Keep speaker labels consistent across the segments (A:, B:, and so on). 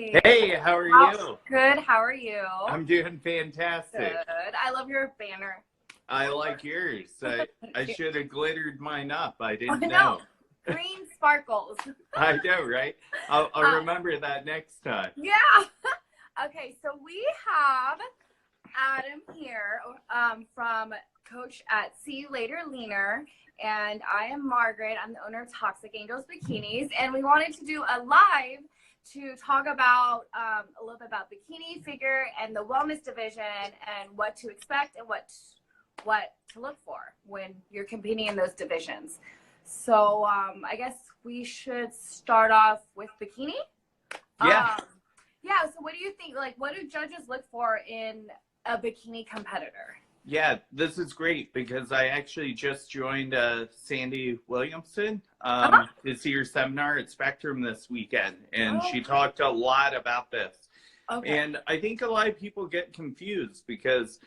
A: Hey.
B: Hey, how are you?
A: Good. How are you?
B: I'm doing fantastic.
A: Good. I love your banner.
B: I like yours. I should have glittered mine up. I didn't
A: I
B: know.
A: Green sparkles.
B: I know, right? I'll remember that next time.
A: Yeah. Okay, so we have Adam here from Coach at See You Later Leaner, and I am Margaret. I'm the owner of Toxic Angelz Bikinis, and we wanted to do a live to talk about a little bit about bikini figure and the wellness division and what to expect and what to look for when you're competing in those divisions. So I guess we should start off with bikini.
B: Yeah.
A: Yeah. So what do you think? Like, what do judges look for in a bikini competitor?
B: Yeah, this is great because I actually just joined Sandy Williamson to see her seminar at Spectrum this weekend, and she talked a lot about this.
A: Okay.
B: And I think a lot of people get confused because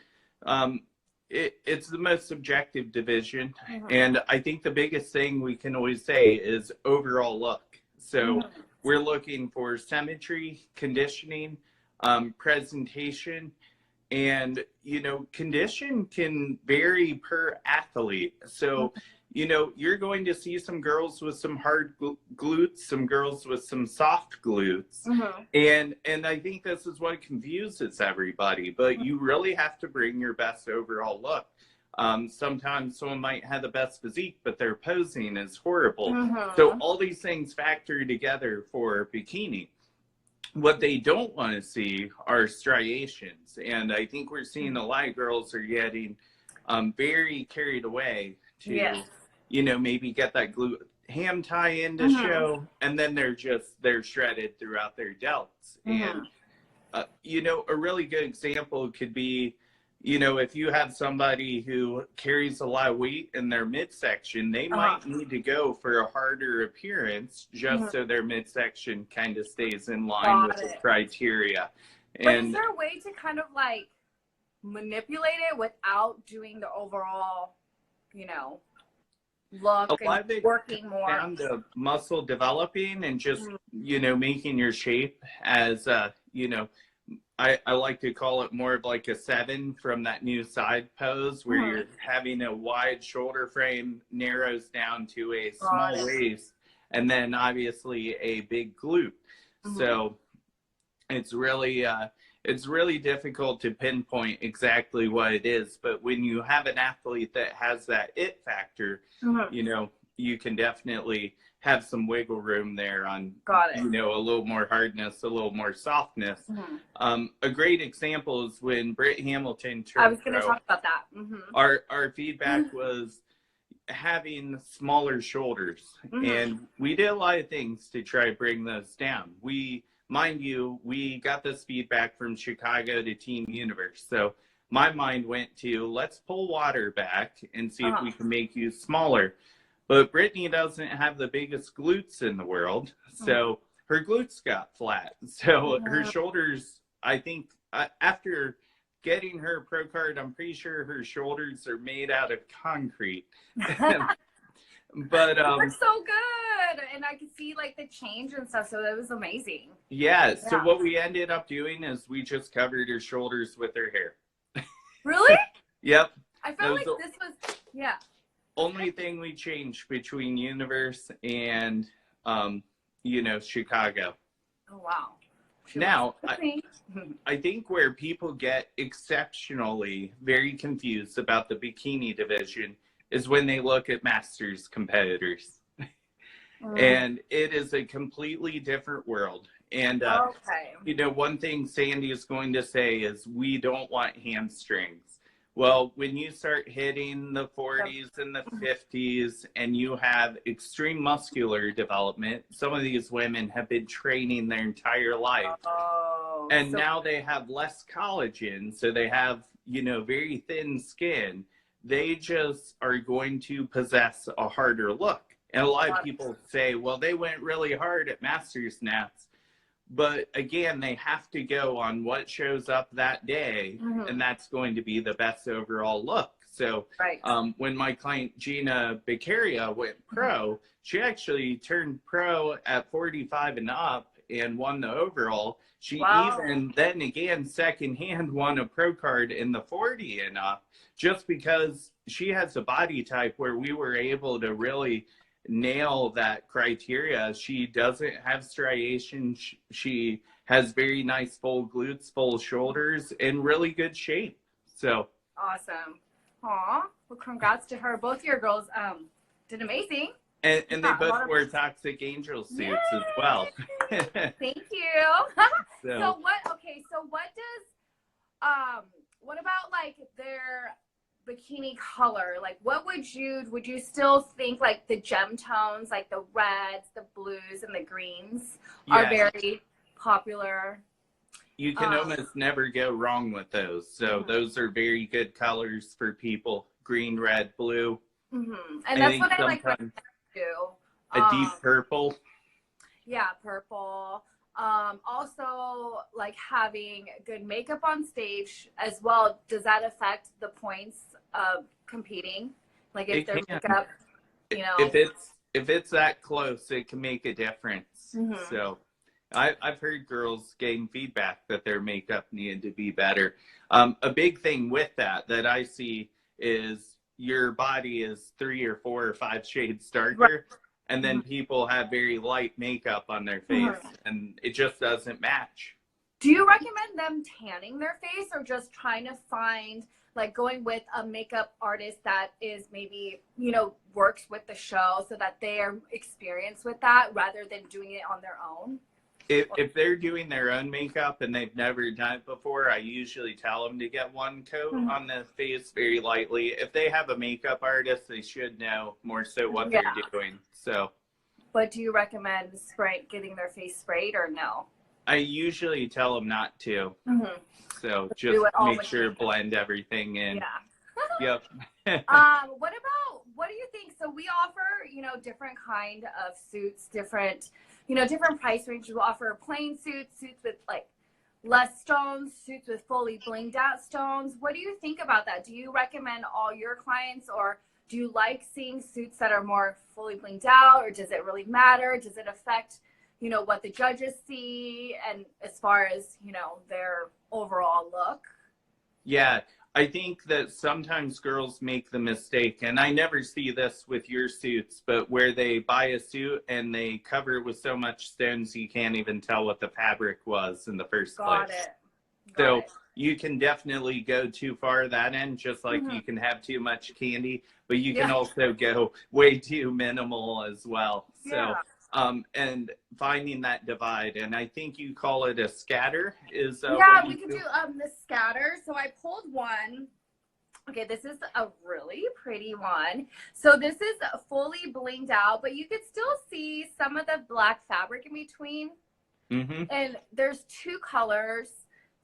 B: it's the most subjective division, and I think the biggest thing we can always say is overall look. So we're looking for symmetry, conditioning, presentation. And, you know, condition can vary per athlete. So, you know, you're going to see some girls with some hard glutes, some girls with some soft glutes. And I think this is what confuses everybody. But you really have to bring your best overall look. Sometimes someone might have the best physique, but their posing is horrible. So all these things factor together for bikini. What they don't want to see are striations, and I think we're seeing a lot of girls are getting very carried away to, you know, maybe get that glute ham tie in to show, and then they're shredded throughout their delts. And you know, a really good example could be, you know, if you have somebody who carries a lot of weight in their midsection, they might need to go for a harder appearance just so their midsection kind of stays in line with the criteria.
A: But is there a way to kind of like manipulate it without doing the overall, you know, look and working more?
B: Down to muscle developing and just, you know, making your shape as, you know, I like to call it more of like a 7 from that new side pose where you're having a wide shoulder frame, narrows down to a small waist, and then obviously a big glute. So it's really difficult to pinpoint exactly what it is. But when you have an athlete that has that it factor, you know, you can definitely have some wiggle room there on, you know, a little more hardness, a little more softness. A great example is when Britt Hamilton turned
A: I was going to talk about that.
B: Our feedback was having smaller shoulders, and we did a lot of things to try to bring those down. Mind you, we got this feedback from Chicago to Team Universe. So my mind went to, let's pull water back and see if we can make you smaller. But Brittany doesn't have the biggest glutes in the world, so her glutes got flat. So her shoulders, I think, after getting her pro card, I'm pretty sure her shoulders are made out of concrete. But
A: they're so good, and I could see like the change and stuff. So that was amazing.
B: Yeah. So what we ended up doing is we just covered her shoulders with her hair.
A: Really?
B: Yep.
A: I felt like this was
B: only thing we changed between Universe and, you know, Chicago.
A: Oh, wow.
B: Now, I think where people get exceptionally very confused about the bikini division is when they look at Masters competitors. And it is a completely different world. And, you know, one thing Sandy is going to say is we don't want hamstrings. Well, when you start hitting the 40s and the 50s and you have extreme muscular development, some of these women have been training their entire life. And now they have less collagen, so they have, you know, very thin skin. They just are going to possess a harder look. And a lot of people say, well, they went really hard at Masters Nats. But again, they have to go on what shows up that day, and that's going to be the best overall look. So when my client Gina Beccaria went pro, she actually turned pro at 45 and up and won the overall. She
A: Wow.
B: even then again secondhand won a pro card in the 40 and up, just because she has a body type where we were able to really nail that criteria. She doesn't have striation. She has very nice full glutes, full shoulders, and really good shape. So
A: Awesome. Aw. Well, congrats to her. Both your girls did amazing.
B: and they
A: Yeah, a lot
B: both
A: of-
B: wear Toxic Angelz suits
A: Yay!
B: as well.
A: Thank you. So what about like their bikini color? Like what would you still think like the gem tones, like the reds, the blues, and the greens are
B: Yes.
A: very popular?
B: You can almost never go wrong with those. So those are very good colors for people. Green, red, blue.
A: Mm-hmm. And that's what I like to do.
B: A deep purple.
A: Yeah, purple. Also, like having good makeup on stage as well. Does that affect the points of competing? Like if their makeup, you know,
B: if it's that close, it can make a difference.
A: Mm-hmm.
B: So I've heard girls getting feedback that their makeup needed to be better. A big thing with that I see is your body is 3 or 4 or 5 shades darker. Right. And then people have very light makeup on their face, and it just doesn't match.
A: Do you recommend them tanning their face, or just trying to find, like, going with a makeup artist that is maybe, you know, works with the show so that they are experienced with that rather than doing it on their own?
B: If they're doing their own makeup and they've never done it before, I usually tell them to get one coat on the face very lightly. If they have a makeup artist, they should know more so what they're doing. So,
A: but do you recommend getting their face sprayed or no?
B: I usually tell them not to. So just make sure to blend everything in.
A: Yeah.
B: Yep.
A: What do you think? So we offer, you know, different kind of suits, different price ranges. We offer plain suits with like less stones, suits with fully blinged out stones. What do you think about that? Do you recommend all your clients, or do you like seeing suits that are more fully blinged out, or does it really matter? Does it affect, you know, what the judges see and as far as, you know, their overall look?
B: Yeah, I think that sometimes girls make the mistake, and I never see this with your suits, but where they buy a suit and they cover it with so much stones you can't even tell what the fabric was in the first place. Got it. You can definitely go too far that end, just like you can have too much candy, but you can also go way too minimal as well. So, and finding that divide, and I think you call it a scatter is
A: we could do the scatter. So I pulled one. Okay, this is a really pretty one. So this is fully blinged out, but you could still see some of the black fabric in between. And there's 2 colors,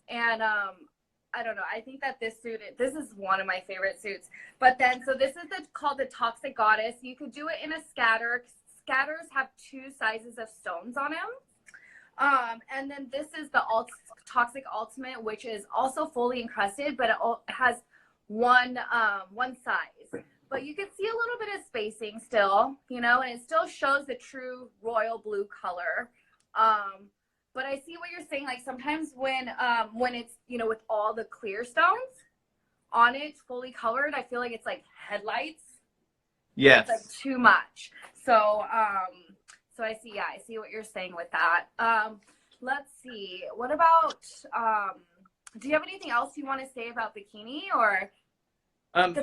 A: and I don't know, I think that this is one of my favorite suits. But then, so this is called the Toxic Goddess. You could do it in a scatter. Scatters have 2 sizes of stones on them. And then this is the Toxic Ultimate, which is also fully encrusted, but it has one size. But you can see a little bit of spacing still, you know, and it still shows the true royal blue color. But I see what you're saying. Like sometimes when it's, you know, with all the clear stones on it, fully colored, I feel like it's like headlights.
B: Yes.
A: It's like too much. So, so I see what you're saying with that. Let's see. What about, do you have anything else you want to say about bikini, or?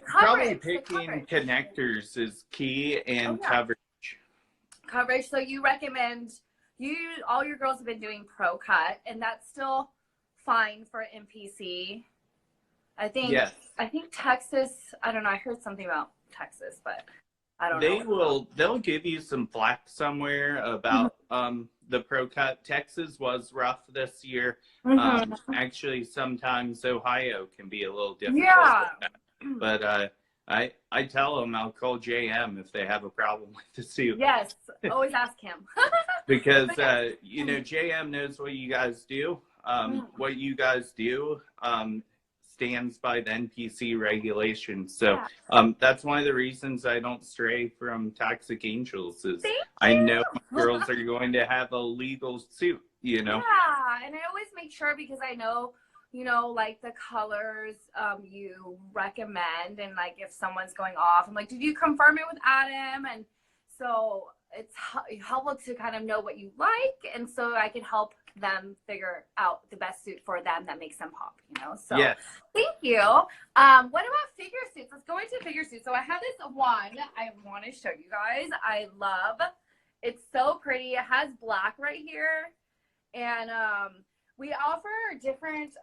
B: Probably picking connectors is key, and coverage.
A: Coverage. So you recommend, all your girls have been doing pro cut, and that's still fine for MPC. I think Texas, I don't know, I heard something about Texas, but I don't know.
B: They'll give you some flack somewhere about the pro cut. Texas was rough this year. Actually, sometimes Ohio can be a little difficult with that. But I tell them I'll call JM if they have a problem with the suit.
A: Yes, always ask him.
B: Because you know, JM knows what you guys do. What you guys do stands by the NPC regulations. So
A: Yeah.
B: that's one of the reasons I don't stray from Toxic Angels is
A: Thank
B: I know
A: you.
B: girls are going to have a legal suit, you know?
A: Yeah, and I always make sure because I know, you know, like the colors you recommend, and like if someone's going off, I'm like, did you confirm it with Adam? And so it's helpful to kind of know what you like, and so I can help them figure out the best suit for them that makes them pop, you know? So
B: Yes.
A: thank you. What about figure suits? Let's go into figure suits. So I have this one I want to show you guys. I love, it's so pretty. It has black right here. And we offer different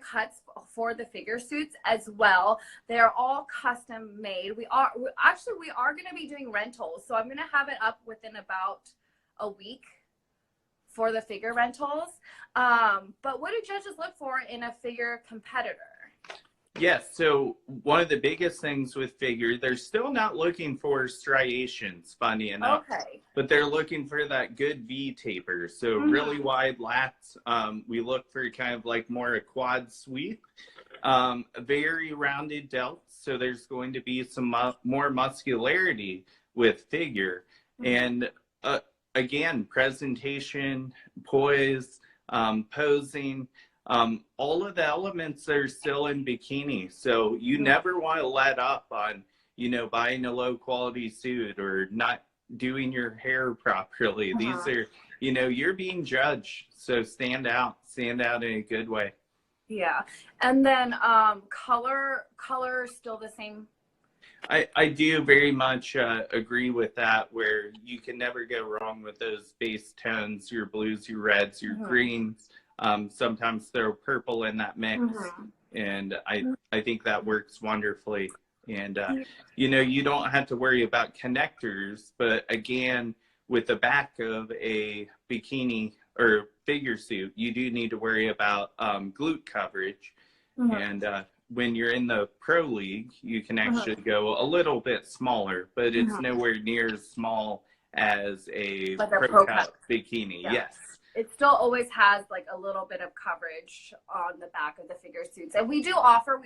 A: cuts for the figure suits as well. They are all custom made. We are going to be doing rentals, so I'm going to have it up within about a week for the figure rentals. But what do judges look for in a figure competitor?
B: Yes, so one of the biggest things with figure, they're still not looking for striations, funny enough.
A: Okay.
B: But they're looking for that good V taper. So really wide lats. We look for kind of like more a quad sweep. Very rounded delts. So there's going to be some more muscularity with figure. And again, presentation, poise, posing. All of the elements are still in bikini. So you never want to let up on, you know, buying a low quality suit or not doing your hair properly. These are, you know, you're being judged. So stand out in a good way.
A: Yeah. And then color still the same?
B: I do very much agree with that, where you can never go wrong with those base tones, your blues, your reds, your greens. Sometimes throw purple in that mix, and I think that works wonderfully. And you know, you don't have to worry about connectors, but again, with the back of a bikini or figure suit, you do need to worry about glute coverage. And when you're in the pro league, you can actually go a little bit smaller, but it's nowhere near as small as a
A: like
B: pro cut bikini.
A: Yeah.
B: Yes.
A: It still always has like a little bit of coverage on the back of the figure suits. And we offer,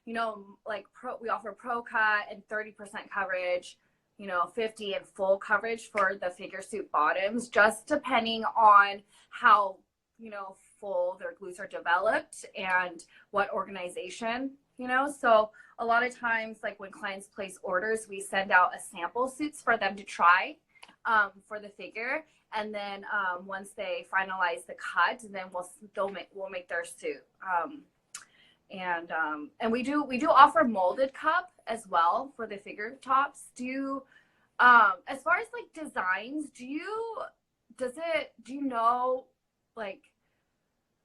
A: you know, like we offer pro cut and 30% coverage, you know, 50 and full coverage for the figure suit bottoms, just depending on how, you know, full their glutes are developed and what organization, you know. So a lot of times, like when clients place orders, we send out a sample suits for them to try for the figure. And then once they finalize the cut, then we'll make their suit. And we do offer molded cup as well for the figure tops. Do you, as far as like designs, do you know, like,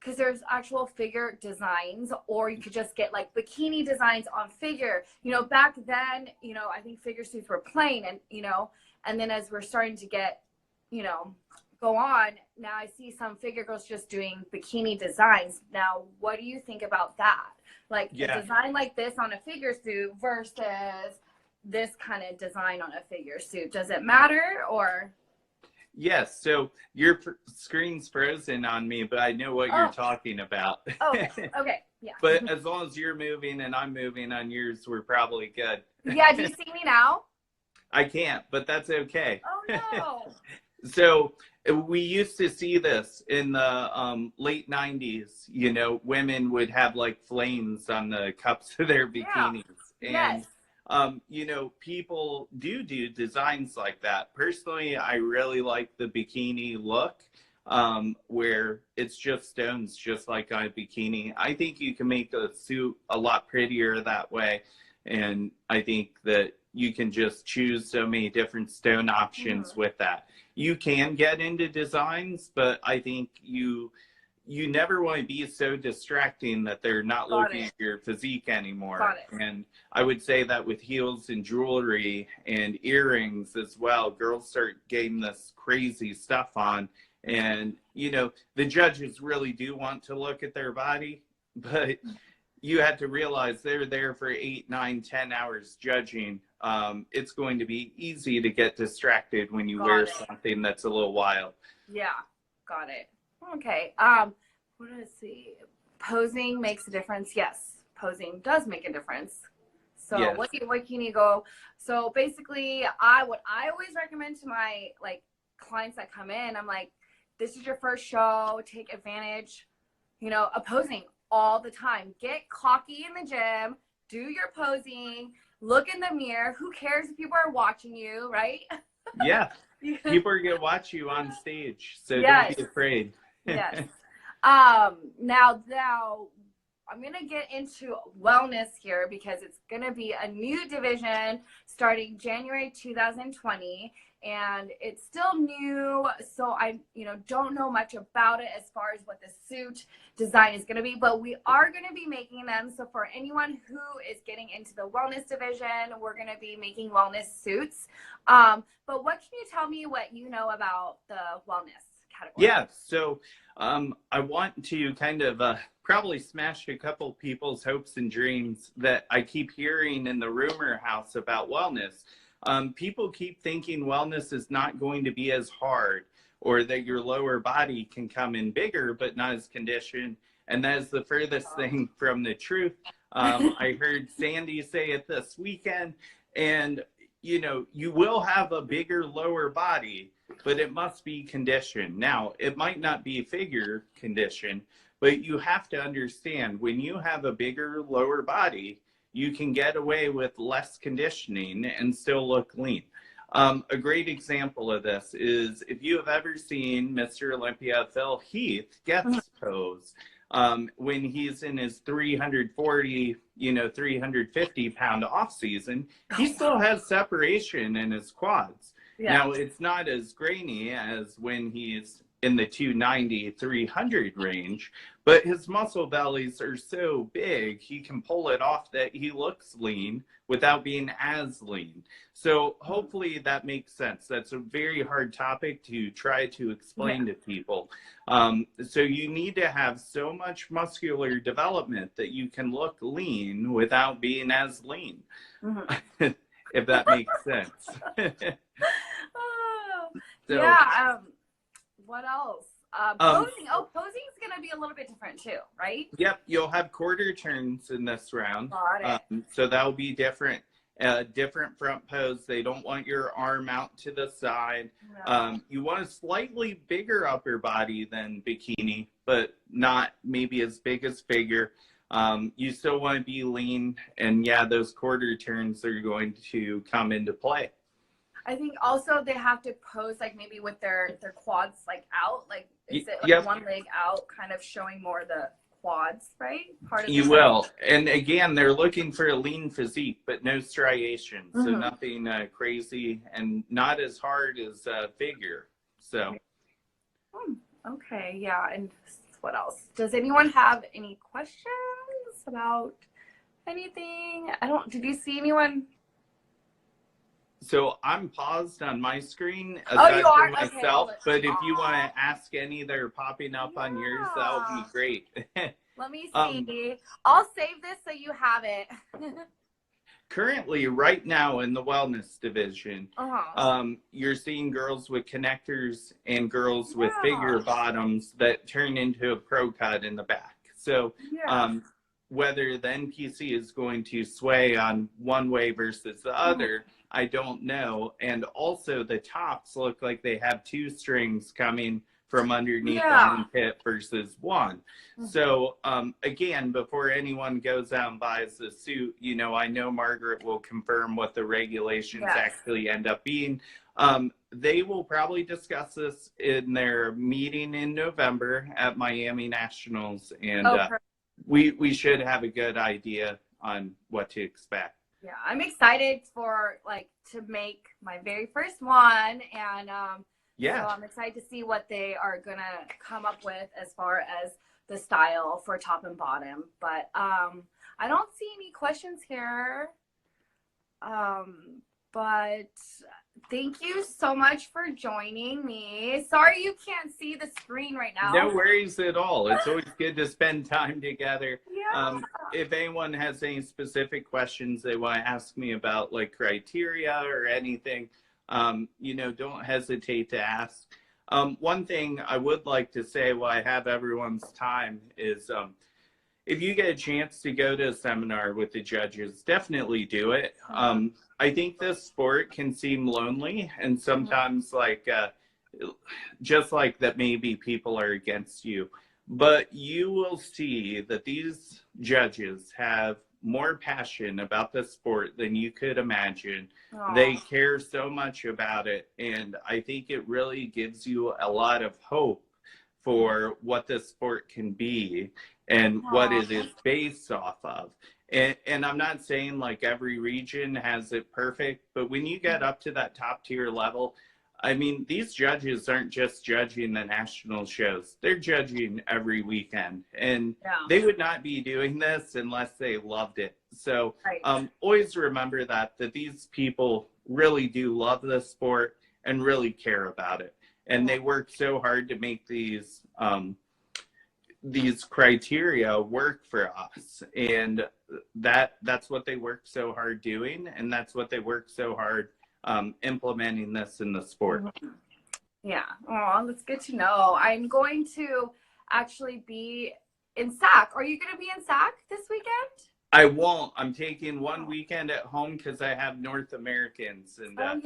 A: because there's actual figure designs, or you could just get like bikini designs on figure. You know, back then, you know, I think figure suits were plain, and you know, and then as we're starting to get, you know, go on, now I see some figure girls just doing bikini designs. Now, what do you think about that? Like a design like this on a figure suit versus this kind of design on a figure suit. Does it matter, or?
B: Yes, so your screen's frozen on me, but I know what you're talking about.
A: Okay, yeah.
B: But as long as you're moving and I'm moving on yours, we're probably good.
A: Yeah, do you see me now?
B: I can't, but that's okay.
A: Oh, no.
B: So we used to see this in the late 90s. You know, women would have like flames on the cups of their bikinis.
A: Yeah.
B: And you know, people do designs like that. Personally, I really like the bikini look, where it's just stones, just like on a bikini. I think you can make a suit a lot prettier that way. And I think that you can just choose so many different stone options with that. You can get into designs, but I think you never want to be so distracting that they're not looking at your physique anymore. And I would say that with heels and jewelry and earrings as well, girls start getting this crazy stuff on. And, you know, the judges really do want to look at their body, but you have to realize they're there for 8, 9, 10 hours judging. It's going to be easy to get distracted when you wear something that's a little wild.
A: Yeah, got it. Okay. What did I see? posing makes a difference. Yes, posing does make a difference. So
B: Yes.
A: what can you go? So basically, what I always recommend to my like clients that come in, I'm like, this is your first show. Take advantage, of posing all the time. Get cocky in the gym. Do your posing. Look in the mirror. Who cares if people are watching you, right?
B: Yeah. People are going to watch you on stage, so
A: Yes.
B: don't be afraid.
A: Yes. Now I'm going to get into wellness here because it's going to be a new division starting January 2020, and it's still new, so I don't know much about it as far as what the suit design is going to be, but we are going to be making them. So for anyone who is getting into the wellness division, we're going to be making wellness suits. But what can you tell me what you know about the wellness category?
B: Yeah, so I want to kind of probably smash a couple people's hopes and dreams that I keep hearing in the rumor house about wellness. People keep thinking wellness is not going to be as hard, or that your lower body can come in bigger but not as conditioned. And that is the furthest thing from the truth. I heard Sandy say it this weekend, and you will have a bigger lower body, but it must be conditioned. Now, it might not be figure conditioned, but you have to understand, when you have a bigger lower body, you can get away with less conditioning and still look lean. A great example of this is if you have ever seen Mr. Olympia Phil Heath Getz pose, when he's in his 340, 350 pound off season, he still has separation in his quads. Yeah. Now, it's not as grainy as when he's in the 290, 300 range, but his muscle bellies are so big, he can pull it off that he looks lean without being as lean. So hopefully that makes sense. That's a very hard topic to try to explain to people. So you need to have so much muscular development that you can look lean without being as lean, if that makes sense.
A: What else? Posing. Posing is going to be a little bit different too, right?
B: Yep, you'll have quarter turns in this round.
A: Got it.
B: So that will be different. Different front pose. They don't want your arm out to the side. No. You want a slightly bigger upper body than bikini, but not maybe as big as figure. You still want to be lean, and yeah, those quarter turns are going to come into play.
A: I think also they have to pose like maybe with their quads like out, like is it like one leg out, kind of showing more the quads, right? Part of you
B: will. And again, they're looking for a lean physique, but no striations, so nothing crazy and not as hard as figure. So.
A: Okay, yeah. And what else? Does anyone have any questions about anything? Did you see anyone?
B: So I'm paused on my screen
A: you are?
B: myself,
A: okay,
B: but if you want to ask any that are popping up on yours, that would be great.
A: Let me see. I'll save this so you have it.
B: Currently, right now in the wellness division, you're seeing girls with connectors and girls with figure bottoms that turn into a pro cut in the back. So whether the NPC is going to sway on one way versus the other, I don't know. And also the tops look like they have two strings coming from underneath the armpit versus one. So again, before anyone goes out and buys the suit, I know Margaret will confirm what the regulations actually end up being. They will probably discuss this in their meeting in November at Miami Nationals, and we should have a good idea on what to expect.
A: Yeah, I'm excited to make my very first one, and so I'm excited to see what they are gonna come up with as far as the style for top and bottom. But I don't see any questions here. But thank you so much for joining me. Sorry you can't see the screen right now.
B: No worries at all. It's always good to spend time together. If anyone has any specific questions they want to ask me about, like criteria or anything, don't hesitate to ask. One thing I would like to say while I have everyone's time is if you get a chance to go to a seminar with the judges, definitely do it. I think this sport can seem lonely, and sometimes like just like that maybe people are against you, but you will see that these judges have more passion about the sport than you could imagine.
A: Aww.
B: They care so much about it, and I think it really gives you a lot of hope for what this sport can be and what it is based off of. And I'm not saying like every region has it perfect, but when you get up to that top tier level, I mean, these judges aren't just judging the national shows. They're judging every weekend. And they would not be doing this unless they loved it. So always remember that these people really do love the sport and really care about it. And they work so hard to make these criteria work for us. And that's what they work so hard doing. And that's what they work so hard implementing this in the sport.
A: Yeah. Oh, that's good to know. I'm going to actually be in SAC. Are you going to be in SAC this weekend?
B: I won't. I'm taking one weekend at home because I have North Americans. And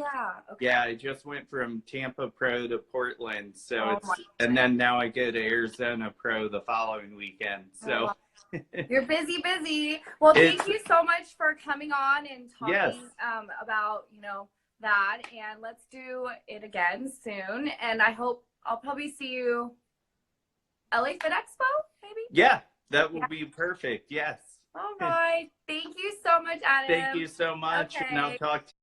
B: yeah, I just went from Tampa Pro to Portland. So and then now I go to Arizona Pro the following weekend. So
A: you're busy. Well, thank you so much for coming on and talking about, you know, that, and let's do it again soon. And I hope I'll probably see you LA Fit Expo, maybe.
B: Yeah, that will be perfect. Yes.
A: All right. Thank you so much, Adam.
B: Thank you so much. And I'll talk to you.